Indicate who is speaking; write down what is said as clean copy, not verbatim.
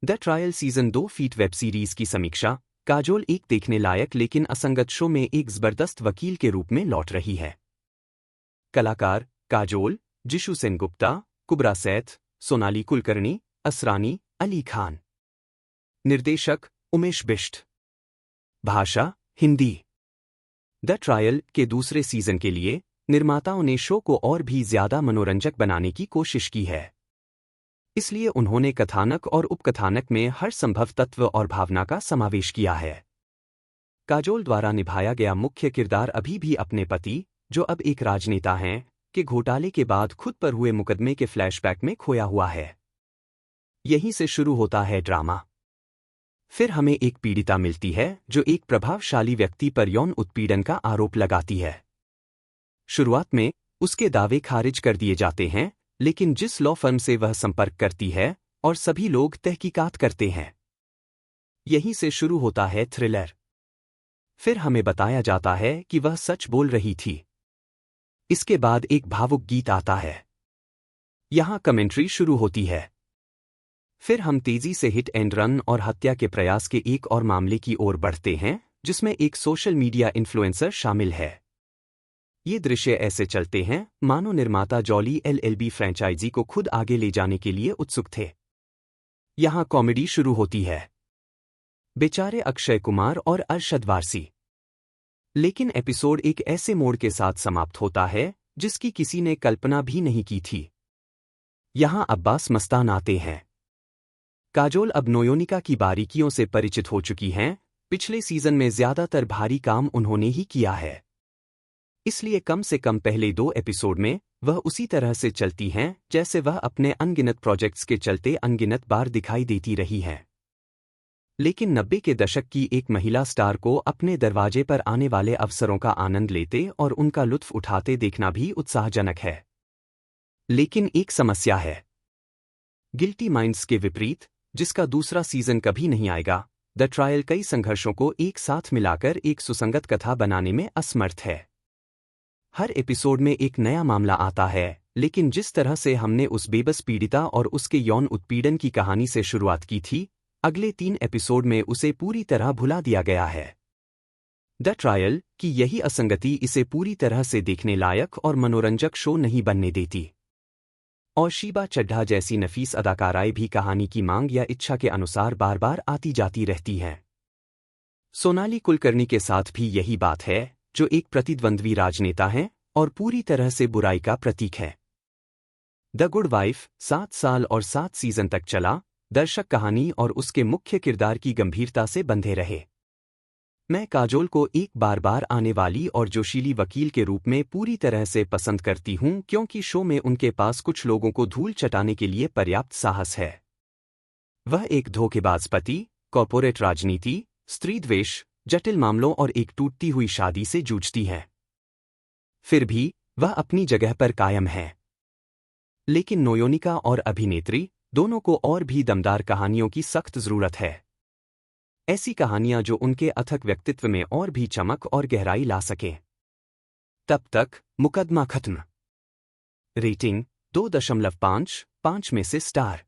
Speaker 1: The trial season 2 feet web series की समीक्षा। काजोल एक देखने लायक लेकिन असंगत शो में एक जबरदस्त वकील के रूप में लौट रही है। कलाकार काजोल, जिशु सेनगुप्ता, कुबरा सैथ, सोनाली कुलकर्णी, असरानी, अली खान। निर्देशक उमेश बिष्ट। भाषा हिंदी। द ट्रायल के दूसरे सीजन के लिए निर्माताओं ने शो को और भी ज्यादा मनोरंजक बनाने की कोशिश की है। इसलिए उन्होंने कथानक और उपकथानक में हर संभव तत्व और भावना का समावेश किया है। काजोल द्वारा निभाया गया मुख्य किरदार अभी भी अपने पति, जो अब एक राजनेता हैं, के घोटाले के बाद खुद पर हुए मुकदमे के फ्लैशबैक में खोया हुआ है। यहीं से शुरू होता है ड्रामा। फिर हमें एक पीड़िता मिलती है जो एक प्रभावशाली व्यक्ति पर यौन उत्पीड़न का आरोप लगाती है। शुरुआत में उसके दावे खारिज कर दिए जाते हैं, लेकिन जिस लॉ फर्म से वह संपर्क करती है और सभी लोग तहकीकात करते हैं। यहीं से शुरू होता है थ्रिलर। फिर हमें बताया जाता है कि वह सच बोल रही थी। इसके बाद एक भावुक गीत आता है। यहां कमेंट्री शुरू होती है। फिर हम तेजी से हिट एंड रन और हत्या के प्रयास के एक और मामले की ओर बढ़ते हैं, जिसमें एक सोशल मीडिया इन्फ्लुएंसर शामिल है। ये दृश्य ऐसे चलते हैं मानो निर्माता जॉली एलएलबी फ्रेंचाइजी को खुद आगे ले जाने के लिए उत्सुक थे। यहां कॉमेडी शुरू होती है। बेचारे अक्षय कुमार और अरशद वारसी। लेकिन एपिसोड एक ऐसे मोड़ के साथ समाप्त होता है जिसकी किसी ने कल्पना भी नहीं की थी। यहां अब्बास मस्तान आते हैं। काजोल अब नोयोनिका की बारीकियों से परिचित हो चुकी हैं। पिछले सीजन में ज्यादातर भारी काम उन्होंने ही किया है, इसलिए कम से कम पहले 2 एपिसोड में वह उसी तरह से चलती हैं जैसे वह अपने अनगिनत प्रोजेक्ट्स के चलते अनगिनत बार दिखाई देती रही हैं। लेकिन 90 के दशक की एक महिला स्टार को अपने दरवाजे पर आने वाले अवसरों का आनंद लेते और उनका लुत्फ उठाते देखना भी उत्साहजनक है। लेकिन एक समस्या है। गिल्टी माइंड्स के विपरीत, जिसका दूसरा सीजन कभी नहीं आएगा, द ट्रायल कई संघर्षों को एक साथ मिलाकर एक सुसंगत कथा बनाने में असमर्थ है। हर एपिसोड में एक नया मामला आता है, लेकिन जिस तरह से हमने उस बेबस पीड़िता और उसके यौन उत्पीड़न की कहानी से शुरुआत की थी, अगले 3 एपिसोड में उसे पूरी तरह भुला दिया गया है। द ट्रायल की यही असंगति इसे पूरी तरह से देखने लायक और मनोरंजक शो नहीं बनने देती। और शीबा चड्ढा जैसी नफीस अदाकाराएं भी कहानी की मांग या इच्छा के अनुसार बार बार आती जाती रहती हैं। सोनाली कुलकर्णी के साथ भी यही बात है, जो एक प्रतिद्वंद्वी राजनेता हैं और पूरी तरह से बुराई का प्रतीक है। द गुड वाइफ 7 साल और 7 सीजन तक चला। दर्शक कहानी और उसके मुख्य किरदार की गंभीरता से बंधे रहे। मैं काजोल को एक बार बार आने वाली और जोशीली वकील के रूप में पूरी तरह से पसंद करती हूं, क्योंकि शो में उनके पास कुछ लोगों को धूल चटाने के लिए पर्याप्त साहस है। वह एक धोखेबाज पति, कॉर्पोरेट राजनीति, स्त्री द्वेष, जटिल मामलों और एक टूटती हुई शादी से जूझती है। फिर भी वह अपनी जगह पर कायम है। लेकिन नोयोनिका और अभिनेत्री दोनों को और भी दमदार कहानियों की सख्त जरूरत है। ऐसी कहानियां जो उनके अथक व्यक्तित्व में और भी चमक और गहराई ला सकें। तब तक मुकदमा खत्म। रेटिंग 2.5 में से स्टार।